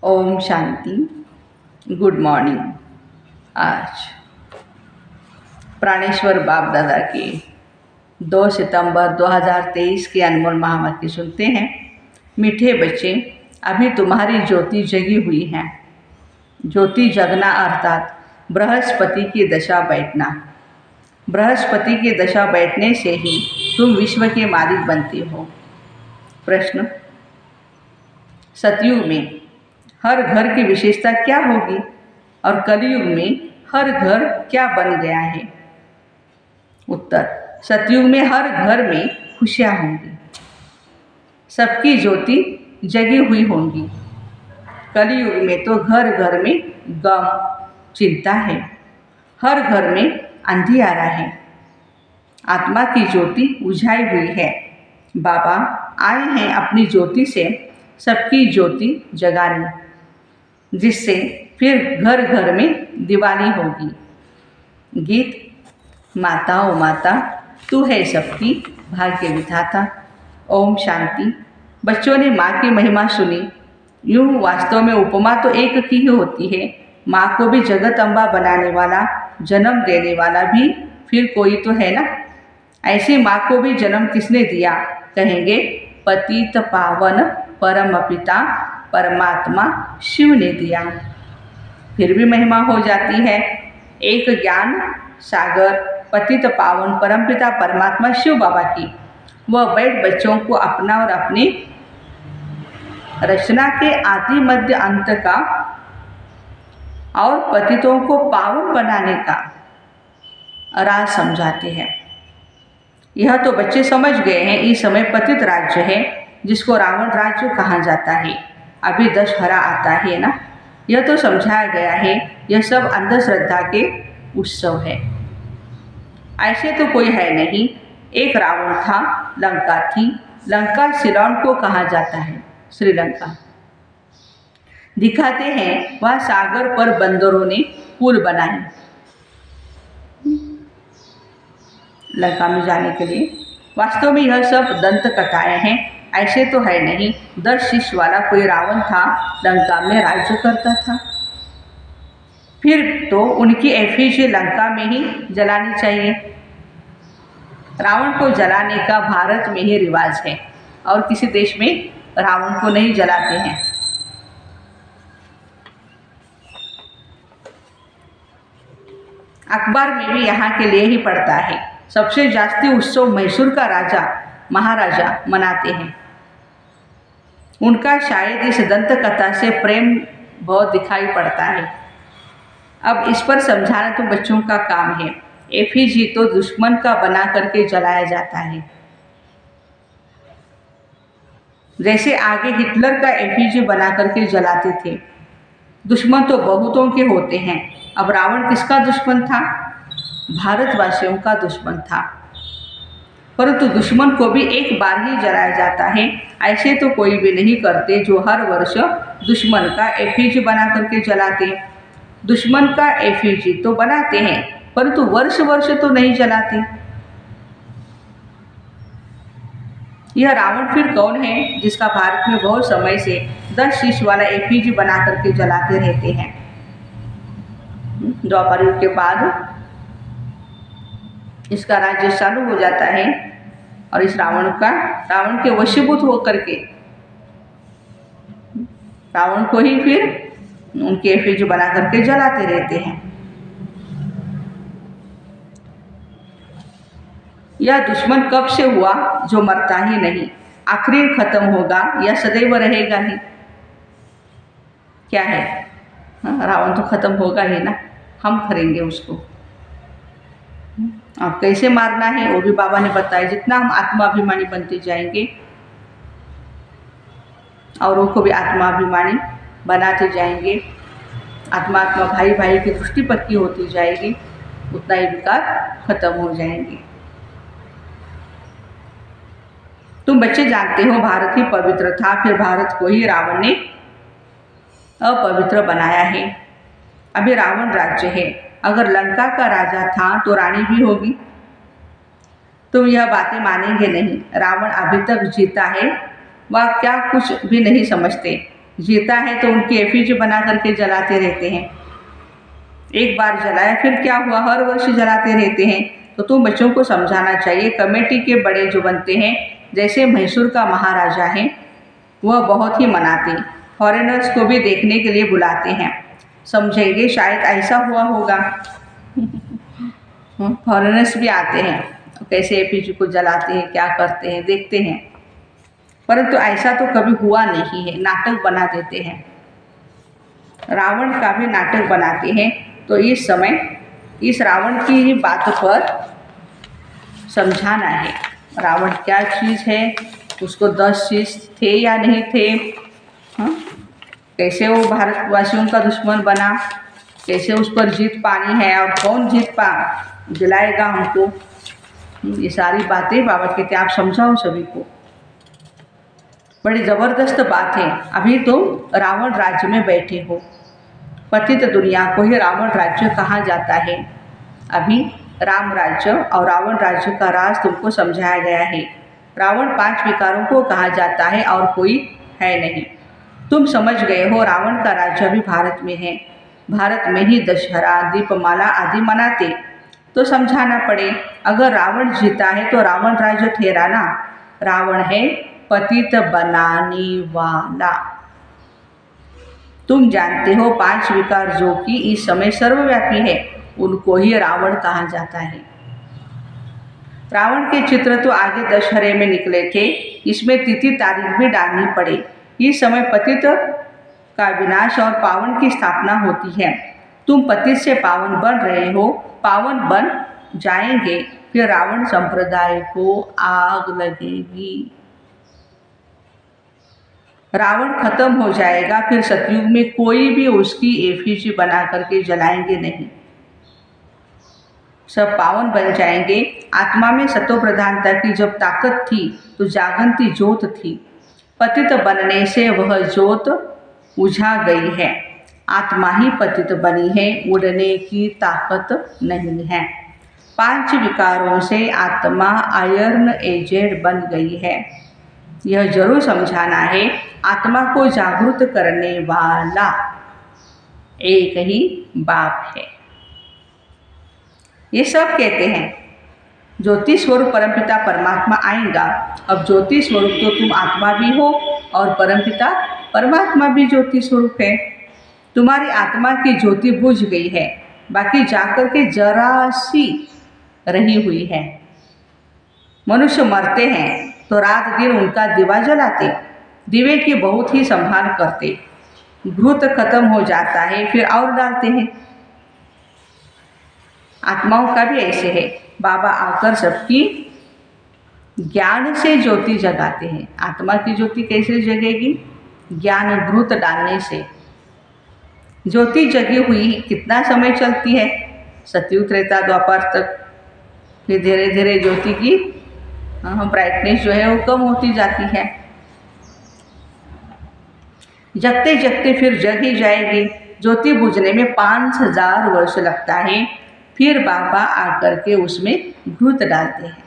Om Shanti. Good morning. आज प्राणेश्वर बाप दादा के 2 सितंबर 2023 के अनमोल महावाक्य सुनते हैं। मीठे बच्चे, अभी तुम्हारी ज्योति जगी हुई है। ज्योति जगना अर्थात बृहस्पति की दशा बैठना। बृहस्पति की दशा बैठने से ही तुम विश्व के मालिक बनते हो। प्रश्न, सतयुग में हर घर की विशेषता क्या होगी और कलयुग में हर घर क्या बन गया है? उत्तर, सतयुग में हर घर में खुशियाँ होंगी, सबकी ज्योति जगी हुई होंगी। कलयुग में तो घर घर में गम चिंता है, हर घर में अंधियारा है। आत्मा की ज्योति बुझाई हुई है। बाबा आए हैं अपनी ज्योति से सबकी ज्योति जगाने, जिससे फिर घर घर में दिवाली होगी। गीत, माता ओ माता तू है सबकी भाग्य विधाता। ओम शांति। बच्चों ने माँ की महिमा सुनी। यूँ वास्तव में उपमा तो एक की ही होती है। माँ को भी जगत अम्बा बनाने वाला, जन्म देने वाला भी फिर कोई तो है ना। ऐसी माँ को भी जन्म किसने दिया? कहेंगे पतित पावन परम पिता परमात्मा शिव ने दिया। फिर भी महिमा हो जाती है। एक ज्ञान सागर पतित पावन परमपिता परमात्मा शिव बाबा की, वह बैठ बच्चों को अपना और अपनी रचना के आदि मध्य अंत का और पतितों को पावन बनाने का राज समझाते हैं। यह तो बच्चे समझ गए हैं। इस समय पतित राज्य है, जिसको रावण राज्य कहा जाता है। अभी दशहरा आता है ना, यह तो समझाया गया है। यह सब अंधश्रद्धा के उत्सव है। ऐसे तो कोई है नहीं। एक रावण था, लंका थी। लंका सिलोन को कहा जाता है, श्रीलंका। दिखाते हैं वह सागर पर बंदरों ने पुल बनाए लंका में जाने के लिए। वास्तव में यह सब दंत कथाएं हैं, ऐसे तो है नहीं। 10 शिष्य वाला कोई रावण था, लंका में राज्य करता था। फिर तो उनकी एफिजी लंका में ही जलानी चाहिए। रावण को जलाने का भारत में ही रिवाज है, और किसी देश में रावण को नहीं जलाते हैं। अखबार में भी यहाँ के लिए ही पड़ता है। सबसे जास्ती उत्सव मैसूर का राजा महाराजा मनाते हैं। उनका शायद इस दंत कथा से प्रेम बहुत दिखाई पड़ता है। अब इस पर समझाना तो बच्चों का काम है। एफिजी तो दुश्मन का बना करके जलाया जाता है। जैसे आगे हिटलर का एफिजी बना करके जलाते थे। दुश्मन तो बहुतों के होते हैं। अब रावण किसका दुश्मन था? भारतवासियों का दुश्मन था। परंतु दुश्मन को भी एक बार ही जलाया जाता है। ऐसे तो कोई भी नहीं करते जो हर वर्ष दुश्मन का एफिजी बना करके जलाते। दुश्मन का एफिजी तो बनाते हैं, परंतु वर्ष वर्ष तो नहीं जलाते। यह रावण फिर कौन है जिसका भारत में बहुत समय से 10 शिष्य वाला एफिजी बना करके जलाते रहते हैं? द्वापर युग के बाद इसका राज्य चालू हो जाता है, और इस रावण के वशीभूत होकर के रावण को ही फिर उनके एफिजी बना करके जलाते रहते हैं। यह दुश्मन कब से हुआ जो मरता ही नहीं? आखिर खत्म होगा या सदैव रहेगा ही? क्या है? रावण तो खत्म होगा ही ना, हम करेंगे उसको। और कैसे मारना है वो भी बाबा ने बताया। जितना हम आत्माभिमानी बनते जाएंगे, औरों को भी आत्माभिमानी बनाते जाएंगे, आत्मा भाई भाई की दृष्टि पक्की होती जाएगी, उतना ही विकार खत्म हो जाएंगे। तुम बच्चे जानते हो भारत ही पवित्र था, फिर भारत को ही रावण ने अपवित्र बनाया है। अभी रावण राज्य है। अगर लंका का राजा था तो रानी भी होगी। तुम यह बातें मानेंगे नहीं। रावण अभी तक जीता है, वह क्या कुछ भी नहीं समझते। जीता है तो उनकी एफिजी बना करके जलाते रहते हैं। एक बार जलाया फिर क्या हुआ, हर वर्ष जलाते रहते हैं। तो तुम बच्चों को समझाना चाहिए। कमेटी के बड़े जो बनते हैं, जैसे मैसूर का महाराजा है, वह बहुत ही मनाते, फॉरेनर्स को भी देखने के लिए बुलाते हैं। समझेंगे शायद ऐसा हुआ होगा। फॉरेनर्स भी आते हैं, कैसे एपीजी को जलाते हैं, क्या करते हैं, देखते हैं। परंतु ऐसा तो कभी हुआ नहीं है, नाटक बना देते हैं। रावण का भी नाटक बनाते हैं। तो इस समय इस रावण की बात पर समझाना है। रावण क्या चीज़ है, उसको 10 चीज़ थे या नहीं थे, हाँ? कैसे वो भारतवासियों का दुश्मन बना, कैसे उस पर जीत पानी है और कौन दिलाएगा हमको। ये सारी बातें बाबा कहते आप समझाओ सभी को। बड़ी ज़बरदस्त बात है। अभी तो रावण राज्य में बैठे हो, पतित दुनिया को ही रावण राज्य कहा जाता है। अभी राम राज्य और रावण राज्य का राज तुमको समझाया गया है। रावण 5 विकारों को कहा जाता है और कोई है नहीं। तुम समझ गए हो रावण का राज्य अभी भारत में है। भारत में ही दशहरा, दीपमाला आदि मनाते। तो समझाना पड़े, अगर रावण जीता है तो रावण राज्य ठहरा ना। रावण है पतित बनाने वाला। तुम जानते हो 5 विकार जो कि इस समय सर्वव्यापी है, उनको ही रावण कहा जाता है। रावण के चित्र तो आगे दशहरे में निकले थे, इसमें तिथि तारीख भी डालनी पड़े। इस समय पतित का विनाश और पावन की स्थापना होती है। तुम पतित से पावन बन रहे हो, पावन बन जाएंगे, फिर रावण संप्रदाय को आग लगेगी। रावण खत्म हो जाएगा, फिर सतयुग में कोई भी उसकी एफिजी बना करके जलाएंगे नहीं, सब पावन बन जाएंगे। आत्मा में सतो प्रधानता की जब ताकत थी तो जागंती ज्योत थी। पतित बनने से वह ज्योत बुझा गई है। आत्मा ही पतित बनी है, उड़ने की ताकत नहीं है। 5 विकारों से आत्मा आयरन एजेड बन गई है। यह जरूर समझाना है, आत्मा को जागृत करने वाला एक ही बाप है। ये सब कहते हैं ज्योति स्वरूप परमपिता परमात्मा आएगा। अब ज्योति स्वरूप तो तुम आत्मा भी हो और परमपिता परमात्मा भी ज्योति स्वरूप है। तुम्हारी आत्मा की ज्योति बुझ गई है, बाकी जाकर के जरा सी रही हुई है। मनुष्य मरते हैं तो रात दिन उनका दिवा जलाते, दिवे की बहुत ही संभाल करते। घृत खत्म हो जाता है फिर और डालते हैं। आत्माओं का भी ऐसे है। बाबा आकर सबकी ज्ञान से ज्योति जगाते हैं। आत्मा की ज्योति कैसे जगेगी? ज्ञान घृत डालने से। ज्योति जगी हुई कितना समय चलती है? सतयुग त्रेता द्वापर तक। फिर धीरे धीरे ज्योति की ब्राइटनेस जो है वो कम होती जाती है। जगते जगते फिर जग ही जाएगी। ज्योति बुझने में 5000 वर्ष लगता है। फिर बाबा आकर के उसमें घृत डालते हैं।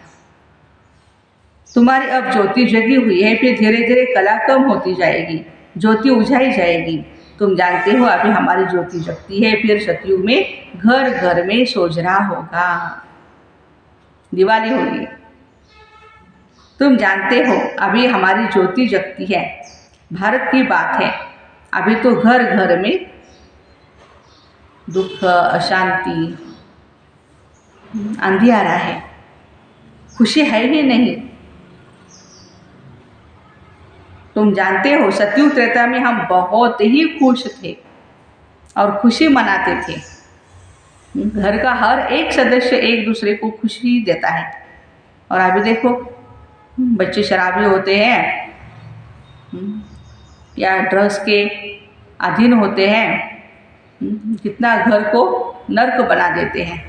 तुम्हारी अब ज्योति जगी हुई है, फिर धीरे धीरे कला कम होती जाएगी, ज्योति उझाई जाएगी। तुम जानते हो अभी हमारी ज्योति जगती है, फिर सतयुग में घर घर में सोजरा होगा, दिवाली होगी। तुम जानते हो अभी हमारी ज्योति जगती है। भारत की बात है, अभी तो घर घर में दुख, अशांति, अंधियारा है, खुशी है ही नहीं। तुम जानते हो सतयुग त्रेता में हम बहुत ही खुश थे और खुशी मनाते थे। घर का हर एक सदस्य एक दूसरे को खुशी देता है। और अभी देखो बच्चे शराबी होते हैं या ड्रग्स के अधीन होते हैं, कितना घर को नर्क बना देते हैं।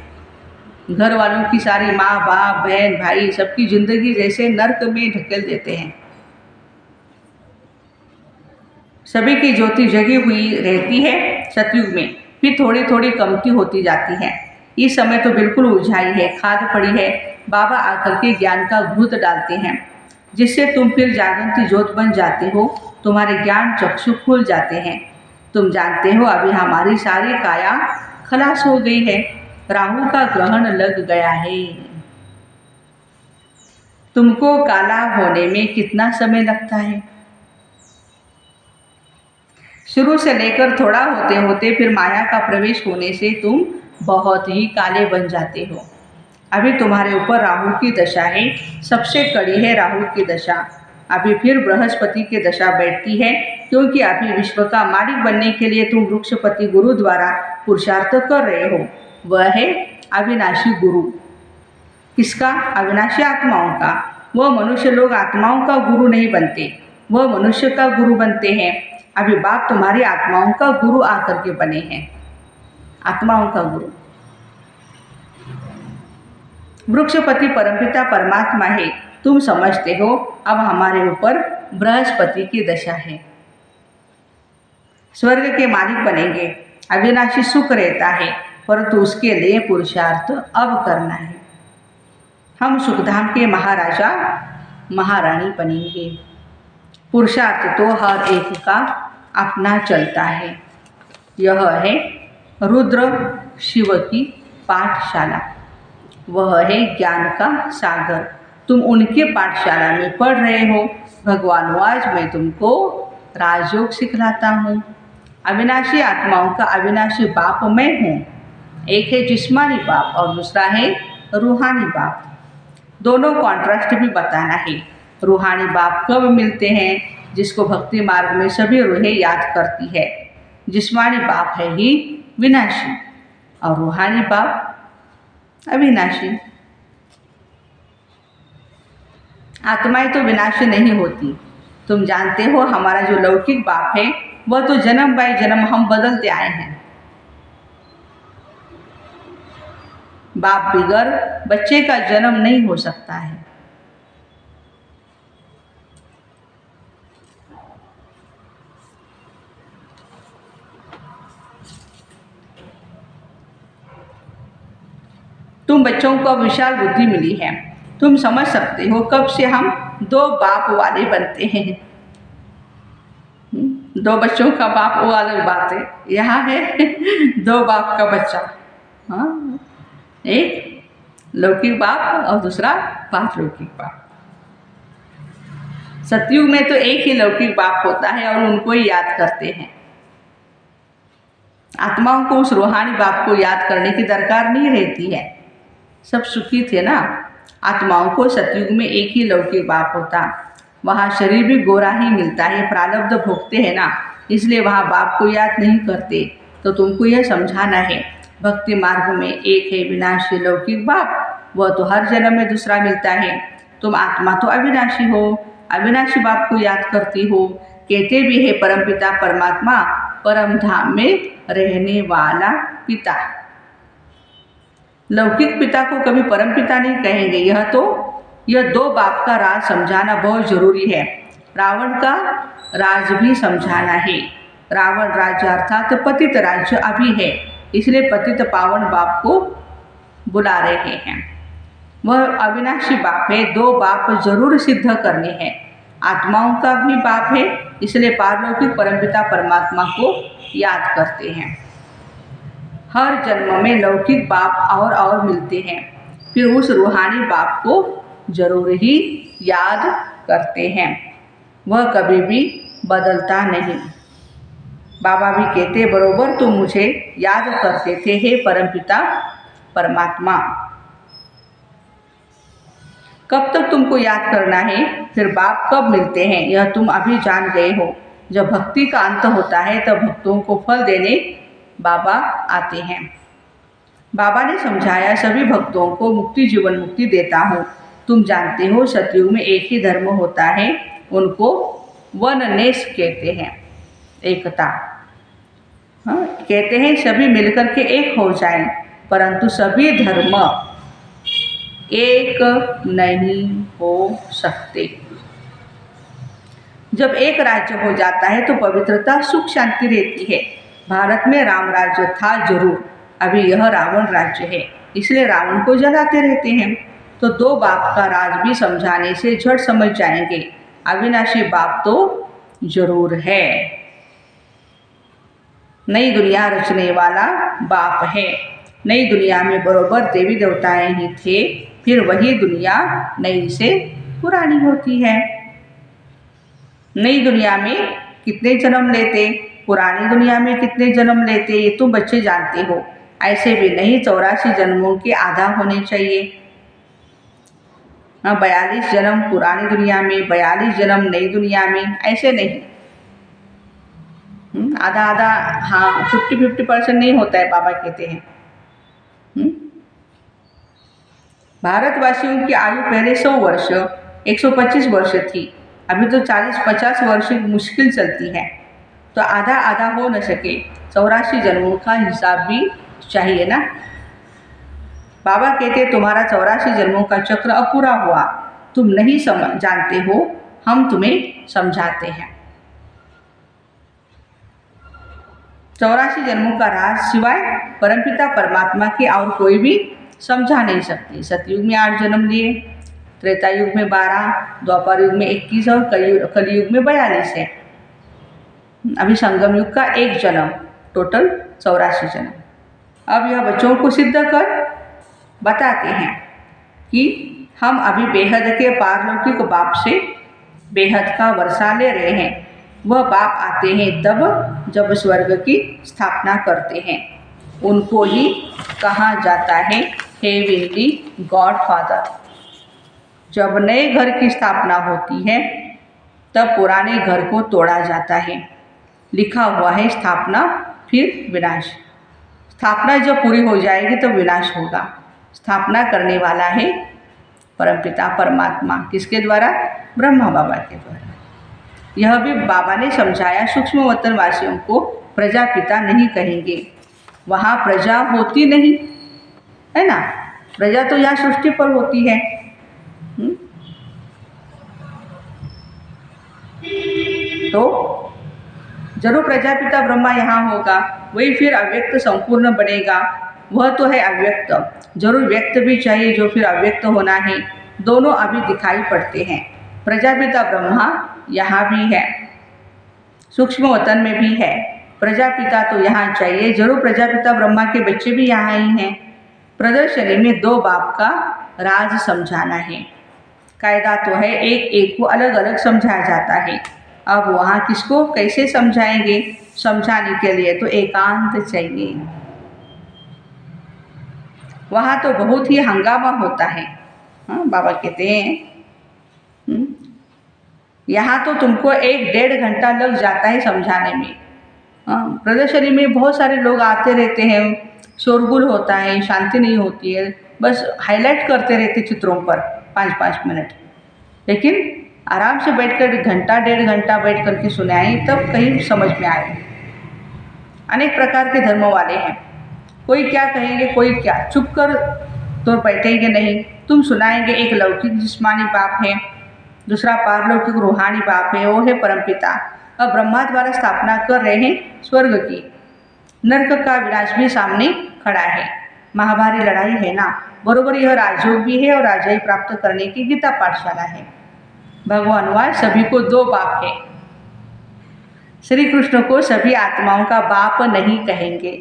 घर वालों की सारी माँ बाप बहन भाई सबकी ज़िंदगी जैसे नर्क में ढकेल देते हैं। सभी की ज्योति जगी हुई रहती है सतयुग में, फिर थोड़ी थोड़ी कमती होती जाती है। इस समय तो बिल्कुल उलझाई है, खाद पड़ी है। बाबा आकर के ज्ञान का घृत डालते हैं। जिससे तुम फिर जागंती ज्योत बन जाते हो, तुम्हारे ज्ञान चक्षु खुल जाते हैं। तुम जानते हो अभी हमारी सारी काया खलास हो गई है, राहु का ग्रहण लग गया है। तुमको काला होने में कितना समय लगता है? शुरू से लेकर थोड़ा होते होते फिर माया का प्रवेश होने से तुम बहुत ही काले बन जाते हो। अभी तुम्हारे ऊपर राहु की दशा है, सबसे कड़ी है राहु की दशा। अभी फिर बृहस्पति की दशा बैठती है, क्योंकि अभी विश्व का मालिक बनने के लिए तुम वृक्षपति गुरु द्वारा पुरुषार्थ कर रहे हो। वह है अविनाशी गुरु। किसका? अविनाशी आत्माओं का। वह मनुष्य लोग आत्माओं का गुरु नहीं बनते, वह मनुष्य का गुरु बनते हैं। अभी बाप तुम्हारी आत्माओं का गुरु आकर के बने हैं, आत्माओं का गुरु। वृक्षपति परमपिता परमात्मा है, तुम समझते हो। अब हमारे ऊपर बृहस्पति की दशा है, स्वर्ग के मालिक बनेंगे, अविनाशी सुख रहता है, परंतु उसके लिए पुरुषार्थ अब करना है। हम सुखधाम के महाराजा महारानी बनेंगे। पुरुषार्थ तो हर एक का अपना चलता है। यह है रुद्र शिव की पाठशाला, वह है ज्ञान का सागर। तुम उनके पाठशाला में पढ़ रहे हो। भगवान आज मैं तुमको राजयोग सिखलाता हूँ। अविनाशी आत्माओं का अविनाशी बाप मैं हूँ। एक है जिस्मानी बाप और दूसरा है रूहानी बाप। दोनों कॉन्ट्रास्ट भी बताना है। रूहानी बाप कब मिलते हैं? जिसको भक्ति मार्ग में सभी रूहें याद करती है। जिस्मानी बाप है ही विनाशी और रूहानी बाप अविनाशी। आत्माएं तो विनाशी नहीं होती। तुम जानते हो हमारा जो लौकिक बाप है वह तो जन्म बाय जन्म हम बदलते आए हैं। बाप बिगर बच्चे का जन्म नहीं हो सकता है। तुम बच्चों को विशाल बुद्धि मिली है। तुम समझ सकते हो कब से हम दो बाप वाले बनते हैं। दो बच्चों का बाप वो अलग बात है, यहाँ है दो बाप का बच्चा। हाँ, एक लौकिक बाप और दूसरा पारलौकिक बाप। सतयुग में तो एक ही लौकिक बाप होता है और उनको ही याद करते हैं। आत्माओं को उस रूहानी बाप को याद करने की दरकार नहीं रहती है। सब सुखी थे ना। आत्माओं को सतयुग में एक ही लौकिक बाप होता। वहाँ शरीर भी गोरा ही मिलता है, प्रारब्ध भोगते हैं ना, इसलिए वहाँ बाप को याद नहीं करते। तो तुमको यह समझाना है भक्ति मार्ग में एक है विनाशी लौकिक बाप, वह तो हर जन्म में दूसरा मिलता है। तुम आत्मा तो अविनाशी हो, अविनाशी बाप को याद करती हो। कहते भी है परमपिता परमात्मा परम धाम में रहने वाला पिता। लौकिक पिता को कभी परम पिता नहीं कहेंगे। यह दो बाप का राज समझाना बहुत जरूरी है। रावण का राज भी समझाना है। रावण राज्य अर्थात पतित राज्य अभी है, इसलिए पतित पावन बाप को बुला रहे हैं। वह अविनाशी बाप है। दो बाप जरूर सिद्ध करने हैं। आत्माओं का भी बाप है, इसलिए पारलौकिक परमपिता परमात्मा को याद करते हैं। हर जन्म में लौकिक बाप और मिलते हैं, फिर उस रूहानी बाप को जरूर ही याद करते हैं। वह कभी भी बदलता नहीं। बाबा भी कहते बरोबर तुम मुझे याद करते थे हे परमपिता परमात्मा। कब तक तुमको याद करना है, फिर बाप कब मिलते हैं यह तुम अभी जान गए हो। जब भक्ति का अंत होता है तब भक्तों को फल देने बाबा आते हैं। बाबा ने समझाया सभी भक्तों को मुक्ति जीवन मुक्ति देता हूँ। तुम जानते हो सतयुग में एक ही धर्म होता है, उनको वननेस कहते हैं, एकता। हाँ, कहते हैं सभी मिलकर के एक हो जाएं, परंतु सभी धर्म एक नहीं हो सकते। जब एक राज्य हो जाता है तो पवित्रता सुख शांति रहती है। भारत में राम राज्य था जरूर, अभी यह रावण राज्य है, इसलिए रावण को जलाते रहते हैं। तो दो बाप का राज भी समझाने से झट समझ जाएंगे। अविनाशी बाप तो जरूर है। नई दुनिया रचने वाला बाप है। नई दुनिया में बरोबर देवी देवताएं ही थे, फिर वही दुनिया नई से पुरानी होती है। नई दुनिया में कितने जन्म लेते, पुरानी दुनिया में कितने जन्म लेते, ये तुम बच्चे जानते हो। ऐसे भी नहीं 84 जन्मों के आधा होने चाहिए। 42 जन्म पुरानी दुनिया में, 42 जन्म नई दुनिया में, ऐसे नहीं। आधा आधा, हाँ 50-50% नहीं होता है, बाबा कहते हैं। भारतवासियों की आयु पहले 100 वर्ष 125 वर्ष थी, अभी तो 40-50 वर्ष मुश्किल चलती है। तो आधा आधा हो न सके, 84 जन्मों का हिसाब भी चाहिए ना। बाबा कहते तुम्हारा 84 जन्मों का चक्र अब पूरा हुआ, तुम नहीं जानते हो, हम तुम्हें समझाते हैं। 84 जन्मों का राज सिवाय परमपिता परमात्मा के और कोई भी समझा नहीं सकते। सतयुग में 8 जन्म लिए, त्रेता युग में 12, द्वापर युग में 21 और कलयुग में 42 है। अभी संगम युग का 1 जन्म, टोटल 84 जन्म। अब यह बच्चों को सिद्ध कर बताते हैं कि हम अभी बेहद के पारलौकिक बाप से बेहद का वर्षा ले रहे हैं। वह बाप आते हैं तब जब स्वर्ग की स्थापना करते हैं। उनको ही कहा जाता है हेवनली गॉड फादर। जब नए घर की स्थापना होती है तब पुराने घर को तोड़ा जाता है। लिखा हुआ है स्थापना फिर विनाश। स्थापना जब पूरी हो जाएगी तब विनाश होगा। स्थापना करने वाला है परमपिता परमात्मा। किसके द्वारा? ब्रह्मा बाबा के द्वारा। यह भी बाबा ने समझाया। सूक्ष्म वतन वासियों को प्रजापिता नहीं कहेंगे, वहाँ प्रजा होती नहीं है ना। प्रजा तो यहाँ सृष्टि पर होती है। तो जरूर प्रजापिता ब्रह्मा यहाँ होगा, वही फिर अव्यक्त संपूर्ण बनेगा। वह तो है अव्यक्त, जरूर व्यक्त भी चाहिए जो फिर अव्यक्त होना है। दोनों अभी दिखाई पड़ते हैं। प्रजापिता ब्रह्मा यहाँ भी है, सूक्ष्म वतन में भी है। प्रजापिता तो यहाँ चाहिए, जरूर प्रजापिता ब्रह्मा के बच्चे भी यहाँ ही हैं। प्रदर्शनी में 2 बाप का राज समझाना है। कायदा तो है, एक एक को अलग अलग समझाया जाता है। अब वहाँ किसको कैसे समझाएंगे? समझाने के लिए तो एकांत चाहिए। वहाँ तो बहुत ही हंगामा होता है। हाँ, बाबा कहते हैं यहाँ तो तुमको 1-1.5 घंटा लग जाता है समझाने में। हाँ, प्रदर्शनी में बहुत सारे लोग आते रहते हैं, शोरगुल होता है, शांति नहीं होती है, बस हाईलाइट करते रहते चित्रों पर 5-5 मिनट। लेकिन आराम से बैठकर 1-1.5 घंटा बैठ कर के सुनाएं तब कहीं समझ में आए। अनेक प्रकार के धर्म वाले हैं, कोई क्या कहेंगे, कोई क्या, चुप कर तो बैठेंगे नहीं। तुम सुनाएंगे, एक लौकिक जिस्मानी बाप है, दूसरा पारलौकिक रूहानी बाप है, वो है परमपिता। अब ब्रह्मा द्वारा स्थापना कर रहे हैं स्वर्ग की। नरक का विनाश भी सामने खड़ा है। महाभारी लड़ाई है ना। बरोबर यह राजयोग भी है और राजाई प्राप्त करने की गीता पाठशाला है। भगवानवाद सभी को 2 बाप है। श्री कृष्ण को सभी आत्माओं का बाप नहीं कहेंगे।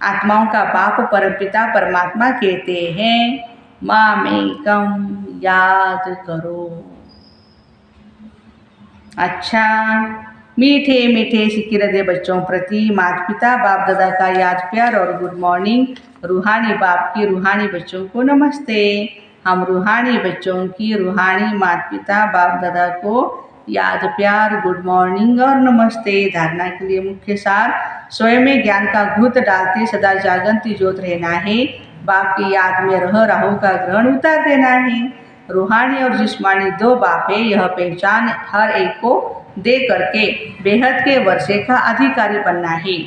आत्माओं का बाप परमपिता परमात्मा कहते हैं। मामेकम याद करो। अच्छा, मीठे मीठे सिकिरदे बच्चों प्रति माता पिता बाप दादा का याद प्यार और गुड मॉर्निंग। रूहानी बाप की रूहानी बच्चों को नमस्ते। हम रूहानी बच्चों की रूहानी माता पिता बाप दादा को याद प्यार, गुड मॉर्निंग और नमस्ते। धारणा के लिए मुख्य सार, स्वयं में ज्ञान का घृत डालते सदा जागंती ज्योत रहना है। बाप की याद में रह राहु का ग्रहण उतार देना है। रूहानी और जिस्मानी 2 बाप है। यह पहचान हर एक को दे करके बेहद के वर्षे का अधिकारी बनना है।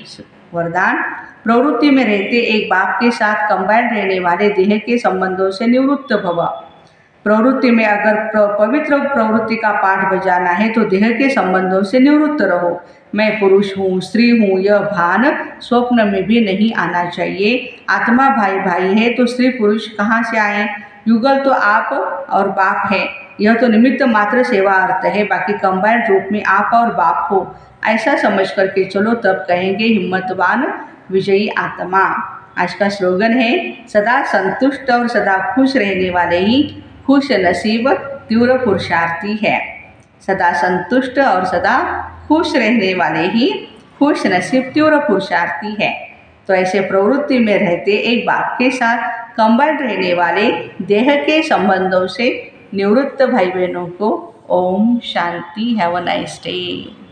वरदान, प्रवृत्ति में रहते एक बाप के साथ कंबाइंड रहने वाले देह के संबंधों से निवृत्त भव। प्रवृत्ति में अगर पवित्र प्रवृत्ति का पाठ बजाना है तो देह के संबंधों से निवृत्त रहो। मैं पुरुष हूँ, स्त्री हूँ, यह भान स्वप्न में भी नहीं आना चाहिए। आत्मा भाई भाई है तो स्त्री पुरुष कहाँ से आए? युगल तो आप और बाप है, यह तो निमित्त मात्र सेवा अर्थ है, बाकी कंबाइंड रूप में आप और बाप हो, ऐसा समझ करके चलो, तब कहेंगे हिम्मतवान विजयी आत्मा। आज का स्लोगन है, सदा संतुष्ट और सदा खुश रहने वाले ही खुश नसीब तीव्र पुरुषार्थी है। सदा संतुष्ट और सदा खुश रहने वाले ही खुश नसीब तीव्र पुरुषार्थी है। तो ऐसे प्रवृत्ति में रहते एक बाप के साथ कंबाइंड रहने वाले देह के संबंधों से निवृत्त भाई बहनों को ओम शांति। Have a nice day.